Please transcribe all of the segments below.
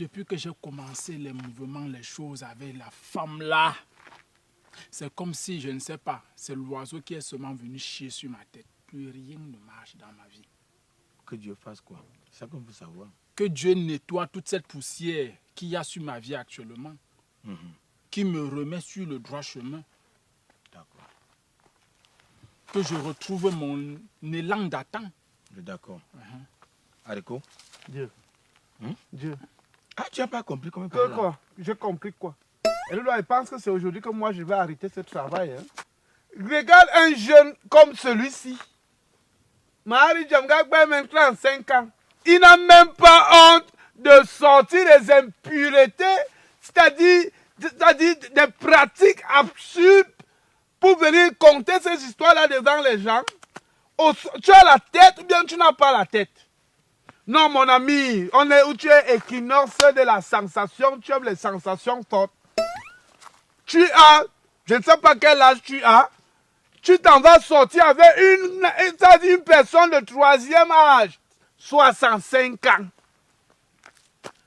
Depuis que j'ai commencé les mouvements, les choses avec la femme là, c'est comme si, je ne sais pas, c'est l'oiseau qui est seulement venu chier sur ma tête. Plus rien ne marche dans ma vie. Que Dieu fasse quoi? C'est ça qu'on veut savoir. Que Dieu nettoie toute cette poussière qu'il y a sur ma vie actuellement, qui me remet sur le droit chemin. D'accord. Que je retrouve mon élan d'attente. D'accord. Haricot? Dieu. Dieu. Ah, tu n'as pas compris comment Que quoi? J'ai compris quoi? Et là, il pense que c'est aujourd'hui que moi je vais arrêter ce travail. Hein? Regarde un jeune comme celui-ci. Marie Djamgagbe maintenant 5 ans. Il n'a même pas honte de sortir des impuretés, c'est-à-dire des pratiques absurdes pour venir conter ces histoires-là devant les gens. Tu as la tête ou bien tu n'as pas la tête? Non, mon ami, on est où tu es équinoxe de la sensation, tu aimes les sensations fortes. Tu as, je ne sais pas quel âge tu as, tu t'en vas sortir avec une personne de 3e âge, 65 ans.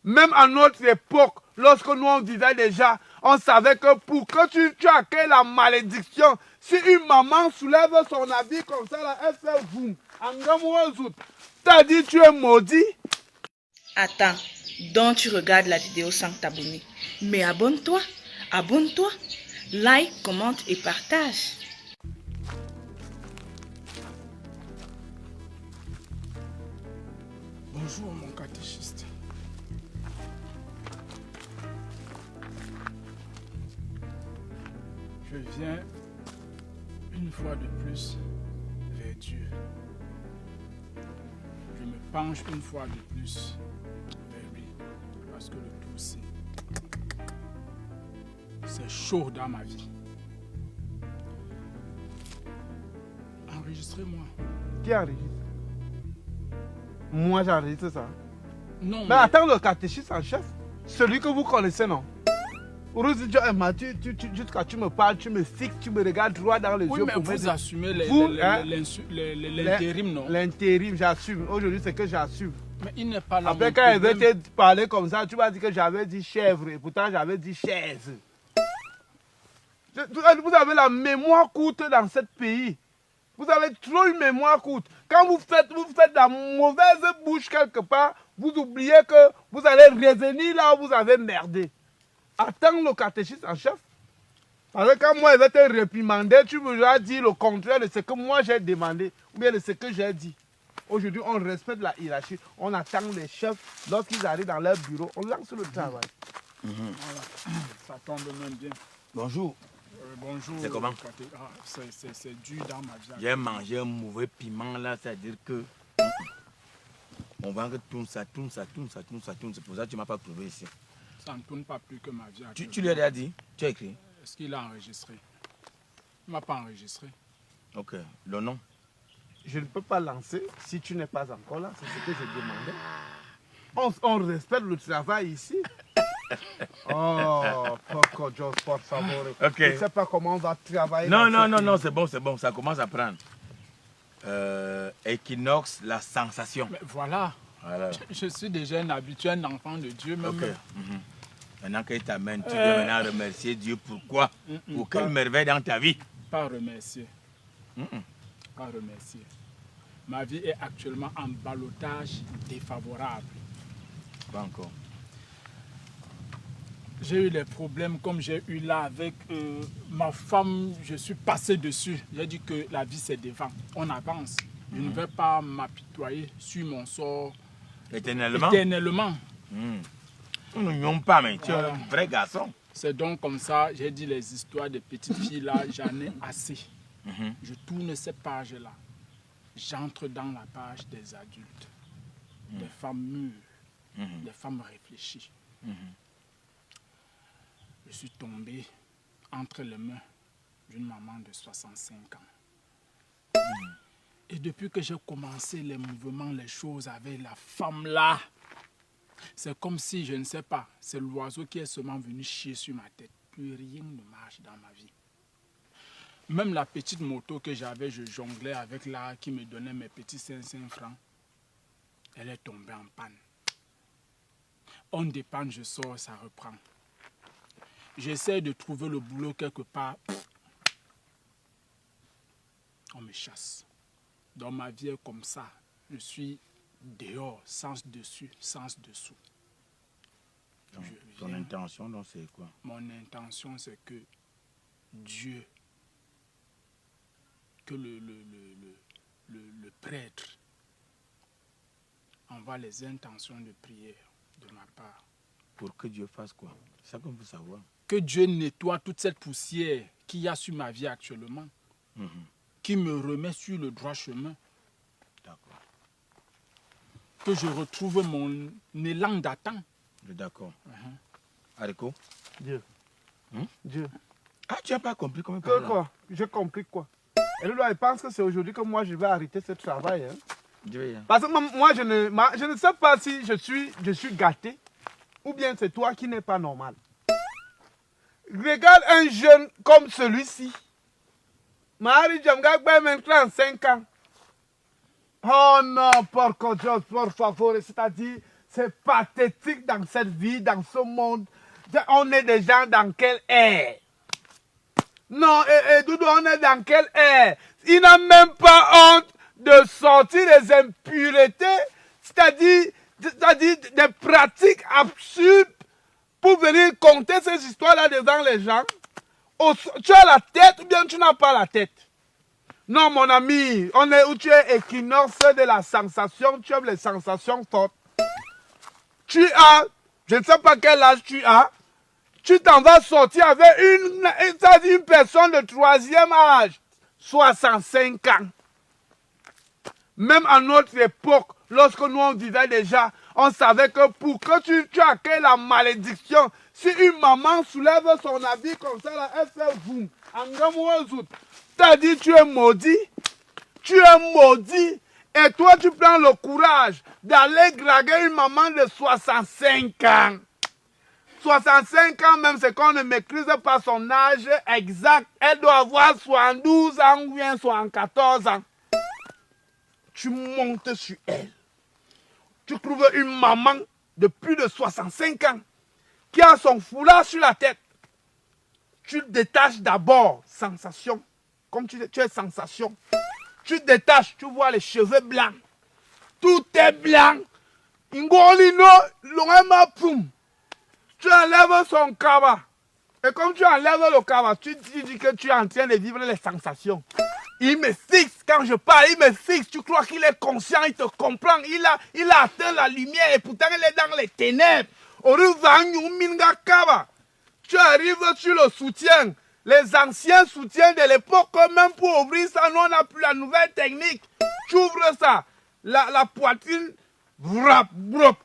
Même à notre époque, lorsque nous on vivait déjà, on savait que pour que tu accueilles la malédiction, si une maman soulève son habit comme ça, là, elle fait boum, t'as dit tu es maudit. Attends, donc tu regardes la vidéo sans t'abonner. Mais abonne-toi, like, commente et partage. Bonjour mon catéchiste. Je viens une fois de plus vers Dieu. Je me penche une fois de plus vers lui. Parce que le tout c'est chaud dans ma vie. Enregistrez-moi. Qui enregistre? Moi j'enregistre ça. Non, mais attends, le catéchiste en chef, celui que vous connaissez, non? Jusqu'à tu me parles, tu me fixes, tu me regardes droit dans les yeux. Mais pour vous assumez l'intérim, non? L'intérim, j'assume. Aujourd'hui, c'est que j'assume. Mais il n'est pas là. Après, quand elle veut te parler comme ça, tu vas dire que j'avais dit chèvre et pourtant j'avais dit chaise. Vous avez la mémoire courte dans ce pays. Vous avez trop une mémoire courte. Quand vous faites la mauvaise bouche quelque part, vous oubliez que vous allez revenir là où vous avez merdé. Attends le catéchiste en chef. Parce que quand moi je vais te réprimander, tu me dois dire le contraire de ce que moi j'ai demandé ou bien de ce que j'ai dit. Aujourd'hui, on respecte la hiérarchie. On attend les chefs lorsqu'ils arrivent dans leur bureau. On lance le travail. Voilà. Ça tombe même bien. Bonjour. Bonjour. C'est comment? C'est dur dans ma vie. J'ai mangé un mauvais piment là, c'est-à-dire que on va que tourne ça. C'est pour ça que tu ne m'as pas trouvé ici. Ça ne tourne pas plus que ma vie. Tu lui as dit? Tu as écrit? Est-ce qu'il a enregistré? Il ne m'a pas enregistré. Ok. Le nom? Je ne peux pas lancer si tu n'es pas encore là. C'est ce que j'ai demandé. On respecte le travail ici. Oh, poco Dios, por favor. Ok. Je ne sais pas comment on va travailler. Non, c'est bon. Ça commence à prendre. Equinox, la sensation. Mais voilà. Je suis déjà un habitué, un enfant de Dieu. Même. Ok. Maintenant qu'il t'amène, tu dois maintenant remercier Dieu. Pourquoi? Pour quelle merveille dans ta vie? Pas remercier. Pas remercier. Ma vie est actuellement en ballottage défavorable. Pas encore. J'ai eu les problèmes comme j'ai eu là avec ma femme. Je suis passé dessus. J'ai dit que la vie c'est devant. On avance. Je ne vais pas m'apitoyer sur mon sort éternellement. Nous n'aimons pas, mais tu es un vrai garçon. C'est donc comme ça, j'ai dit les histoires de petites filles là, j'en ai assez. Je tourne ces pages-là. J'entre dans la page des adultes, des femmes mûres, des femmes réfléchies. Je suis tombé entre les mains d'une maman de 65 ans. Et depuis que j'ai commencé les mouvements, les choses avec la femme là, c'est comme si, je ne sais pas, c'est l'oiseau qui est seulement venu chier sur ma tête. Plus rien ne marche dans ma vie. Même la petite moto que j'avais, je jonglais avec là, qui me donnait mes petits 500 francs, elle est tombée en panne. On dépanne, je sors, ça reprend. J'essaie de trouver le boulot quelque part. On me chasse. Dans ma vie est comme ça. Je suis dehors, sens dessus, sens dessous. Donc, ton intention, donc, c'est quoi? Mon intention, c'est que Dieu, que le prêtre envoie les intentions de prière de ma part. Pour que Dieu fasse quoi? C'est ça qu'on veut savoir. Que Dieu nettoie toute cette poussière qu'il y a sur ma vie actuellement, qui me remet sur le droit chemin. D'accord. Que je retrouve mon élan d'attente. D'accord. Haricot? Dieu. Dieu. Ah, tu n'as pas compris comment Que quoi? J'ai compris quoi? Elle pense que c'est aujourd'hui que moi je vais arrêter ce travail. Hein? Dieu. Parce que moi je ne sais pas si je suis gâté ou bien c'est toi qui n'es pas normal. Regarde un jeune comme celui-ci. Marie Djamga maintenant 5 ans. Oh non, por favor, c'est-à-dire, c'est pathétique dans cette vie, dans ce monde. On est des gens dans quelle ère? Non, Doudou, on est dans quelle ère? Il n'a même pas honte de sortir les impuretés, c'est-à-dire des pratiques absurdes pour venir conter ces histoires-là devant les gens. Tu as la tête ou bien tu n'as pas la tête? Non, mon ami, on est où tu es équinoxe de la sensation, tu aimes les sensations fortes. Tu as, je ne sais pas quel âge tu as, tu t'en vas sortir avec une personne de 3e âge, 65 ans. Même à notre époque, lorsque nous on vivait déjà, on savait que pour que tu accueilles la malédiction, si une maman soulève son habit comme ça, là, elle fait boum. C'est-à-dire tu es maudit. Tu es maudit. Et toi, tu prends le courage d'aller draguer une maman de 65 ans. 65 ans même, c'est qu'on ne maîtrise pas son âge exact. Elle doit avoir 72 ans ou bien 74 ans. Tu montes sur elle. Tu trouves une maman de plus de 65 ans qui a son foulard sur la tête. Tu détaches d'abord sensation. Comme tu es sensation. Tu détaches, tu vois les cheveux blancs. Tout est blanc. Ingolino, l'orema poum. Tu enlèves son kaba. Et comme tu enlèves le kaba, tu dis que tu es en train de vivre les sensations. Il me fixe quand je parle, il me fixe. Tu crois qu'il est conscient, il te comprend. Il a atteint la lumière et pourtant il est dans les ténèbres. Tu arrives sur le soutien. Les anciens soutiens de l'époque, même pour ouvrir ça, nous on n'a plus la nouvelle technique. Tu ouvres ça, la poitrine, vrap, vrap.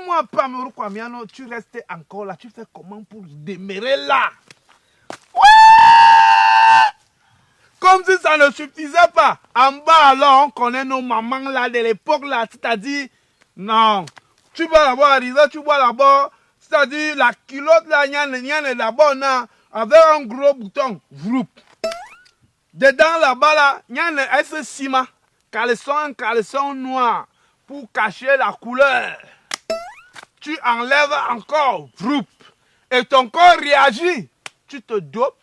Moi, Pamero Kwamiano, tu restes encore là. Tu fais comment pour demeurer là? Ouais! Comme si ça ne suffisait pas. En bas, alors, on connaît nos mamans là de l'époque là. C'est-à-dire, non. Tu vas d'abord arriver, tu vois d'abord, c'est-à-dire la culotte là, il y a d'abord, non, avec un gros bouton. Vroup. Dedans là-bas là, il y a un S-ciment. Un caleçon noir pour cacher la couleur. Tu enlèves encore, vroup, et ton corps réagit. Tu te dopes,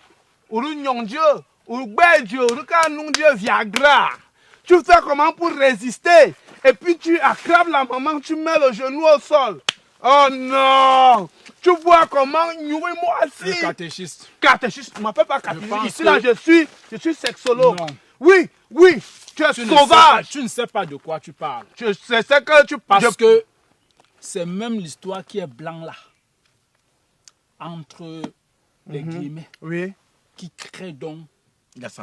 ou Dieu, ou Dieu, ou Viagra. Tu fais comment pour résister? Et puis tu attrapes la maman, tu mets le genou au sol. Oh non! Tu vois comment moi aussi. Le catéchiste. Catéchiste, ne m'appelle pas catéchiste. Ici là, je suis sexologue. Non. Oui, tu es sauvage. Tu ne sais pas de quoi tu parles. Je sais ce que tu parles. Parce que c'est même l'histoire qui est blanc là, entre les guillemets, oui, qui crée donc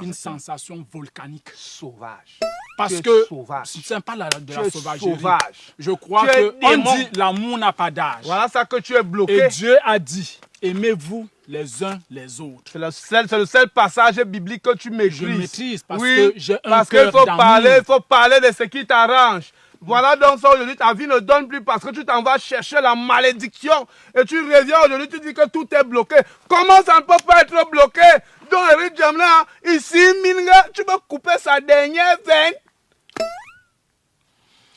une sensation volcanique. Sauvage. Parce que ce n'est pas de la sauvagerie. Sauvage. Je crois que on dit l'amour n'a pas d'âge. Voilà ça que tu es bloqué. Et Dieu a dit, aimez-vous les uns les autres. C'est le seul passage biblique que tu maîtrises. Je maîtrise parce que j'ai un parce cœur d'amour. Il faut parler de ce qui t'arrange. Voilà donc ça aujourd'hui, ta vie ne donne plus parce que tu t'en vas chercher la malédiction et tu reviens aujourd'hui, tu dis que tout est bloqué. Comment ça ne peut pas être bloqué? Donc Eric Jamla, ici, Minga, tu peux couper sa dernière veine.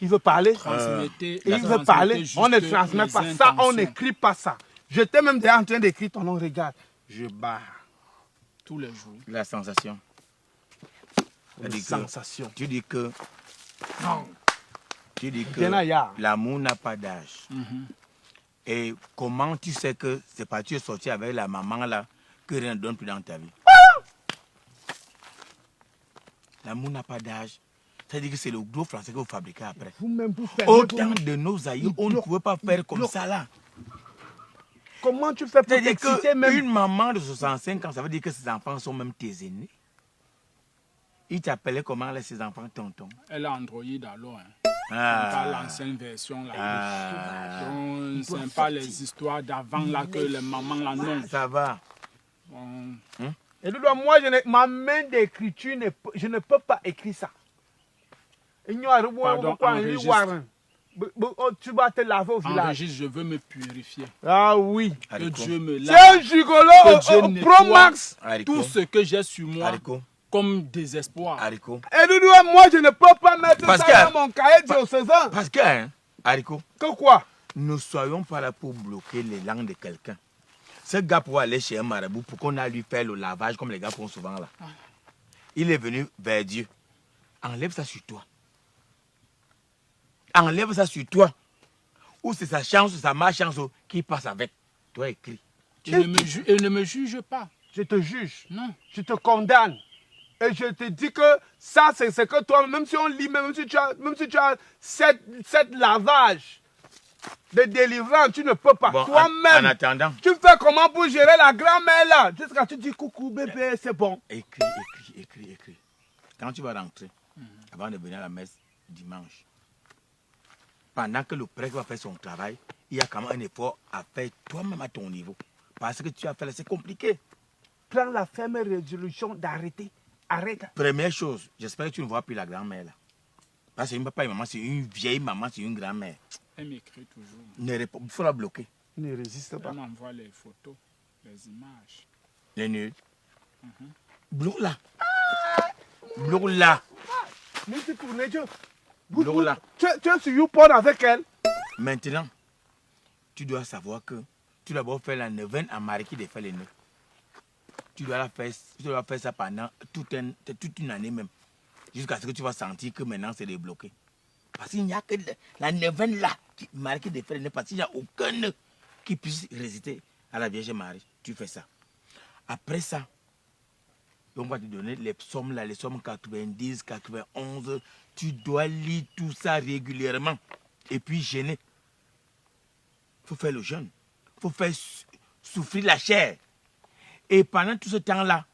Il veut parler. Transmettez, Il veut parler. juste On ne transmet les pas ça, on intentions. n'écrit pas ça. J'étais même déjà en train d'écrire ton nom, regarde. Je barre. Tous les jours. La sensation. Une sensation. Tu dis que Benaya. l'amour n'a pas d'âge. Mhm. Et comment tu sais que c'est pas tu es sorti avec la maman là que rien ne donne plus dans ta vie? L'amour n'a pas d'âge. C'est-à-dire que c'est le gros français que vous fabriquez après. Vous-même, vous faites. Au temps de nos aïeux, on ne pouvait pas faire comme ça là. Comment tu fais pour C'est-à-dire t'exciter même? qu'une maman de 65 ans, ça veut dire que ses enfants sont même tes aînés. Ils t'appelaient comment là, ses enfants, tonton? Elle a Android alors. Hein. Ah. Pas l'ancienne version là. Ah. Donc, ce n'est pas les histoires d'avant là que les mamans là non. Ça va. Bon, Et moi, ma main d'écriture, je ne peux pas écrire ça. Pardon, enregistre. Tu vas te laver au village. enregistre, je veux me purifier. Ah oui. Que Haricot. Dieu me C'est lave. un gigolo Que Dieu Pro nettoie Max. Haricot. Tout ce que j'ai sur moi Haricot. comme désespoir. Haricot. Et moi, je ne peux pas mettre Parce ça que- dans mon cahier diocésain. Parce que, hein, Haricot, Que quoi? nous ne soyons pas là pour bloquer les langues de quelqu'un. Ce gars pour aller chez un marabout, pour qu'on aille lui faire le lavage comme les gars font souvent là. Il est venu vers Dieu. Enlève ça sur toi. Enlève ça sur toi. Ou c'est sa chance, sa malchance qui passe avec. Toi écrit. Et ne me juge pas. Je te juge. Non. Je te condamne. Et je te dis que ça, c'est ce que toi, même si on lit, même si tu as cette lavage de délivrance, tu ne peux pas. Bon, en Toi-même, attendant, tu fais comment pour gérer la grand-mère là? Jusqu'à tu dis coucou bébé, c'est bon. écris. Quand tu vas rentrer, avant de venir à la messe dimanche, pendant que le prêtre va faire son travail, il y a quand même un effort à faire toi-même à ton niveau. Parce que tu as fait là, c'est compliqué. Prends la ferme résolution d'arrêter. Arrête. Première chose, j'espère que tu ne vois plus la grand-mère là. Parce que c'est une papa et maman, c'est une vieille maman, c'est une grand-mère. Elle m'écrit toujours. Il faut la bloquer. Ne résiste pas. Elle m'envoie les photos, les images. Les nuls. Bloque-la. Bloque-la. Mais tu tournes, Bloque-la. tu es sur YouPorn avec elle. Maintenant, tu dois savoir que tu dois d'abord faire la neuvaine à Marie qui défait les nœuds. Tu dois faire ça pendant toute une année même. Jusqu'à ce que tu vas sentir que maintenant c'est débloqué. Parce qu'il n'y a que la neuvaine là, Marie qui défait les nœuds, parce qu'il n'y a aucun nœud qui puisse résister à la Vierge Marie. Tu fais ça. Après ça, on va te donner les psaumes là, les psaumes 90, 91. Tu dois lire tout ça régulièrement. Et puis gêner. Il faut faire le jeûne. Il faut faire souffrir la chair. Et pendant tout ce temps-là,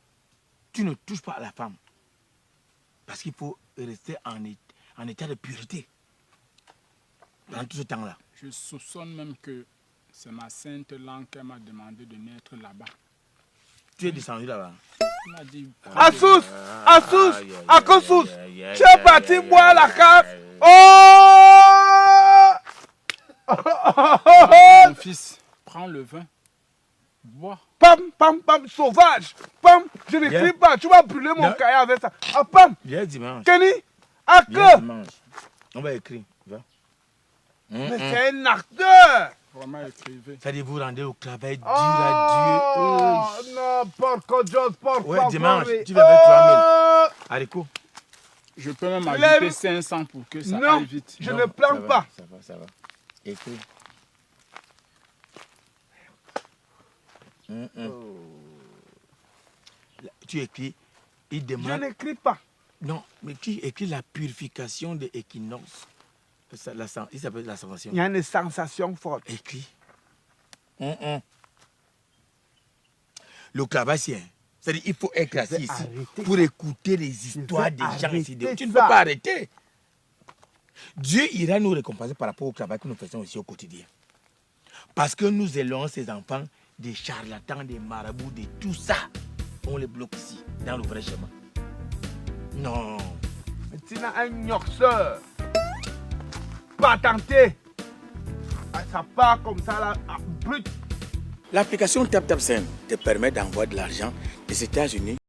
tu ne touches pas à la femme. Parce qu'il faut rester en état de pureté. Pendant tout ce temps-là. Je soupçonne même que c'est ma sainte langue qu'elle m'a demandé de naître là-bas. Tu es descendu là-bas. Elle m'a dit... Assous, Akosous, aïe, aïe, tu es parti aïe, boire aïe, la aïe, cave. Mon Oh! fils, prends le vin. Bois. Pam, pam, pam, sauvage. Pam, je n'écris Viens. pas. Tu vas brûler mon Non. cahier avec ça. Ah, pam, Viens dimanche. Kenny, Viens acteur. dimanche. On va écrire. Va. Mais c'est un acteur. Vraiment écrivez. Ça dit vous rendez au travail dur à Oh, Dieu. non, porco Dios, porco. Ouais, dimanche, tu vas avec 3000. Haricot. Je peux même Les- ajouter 500 pour que ça Non, aille vite. je Non, ne plante ça va, pas. Ça va. Écris. Là, tu écris, il Je demande... n'écris pas. Non, mais tu écris la purification de équinoxe. Il s'appelle la sensation. Il y a une sensation forte. Écris. Le travail, c'est... C'est-à-dire il faut être assis ici arrêter pour ça. écouter les histoires vais des gens ici. arrêter Tu ne ça. peux pas arrêter. Dieu ira nous récompenser par rapport au travail que nous faisons ici au quotidien. Parce que nous élevons ces enfants des charlatans, des marabouts, de tout ça. On les bloque ici, dans le vrai chemin. Non. Tu as un gnoxeur. Patenté. Ah, ça part comme ça là, ah, brut. L'application TapTapSend te permet d'envoyer de l'argent des États-Unis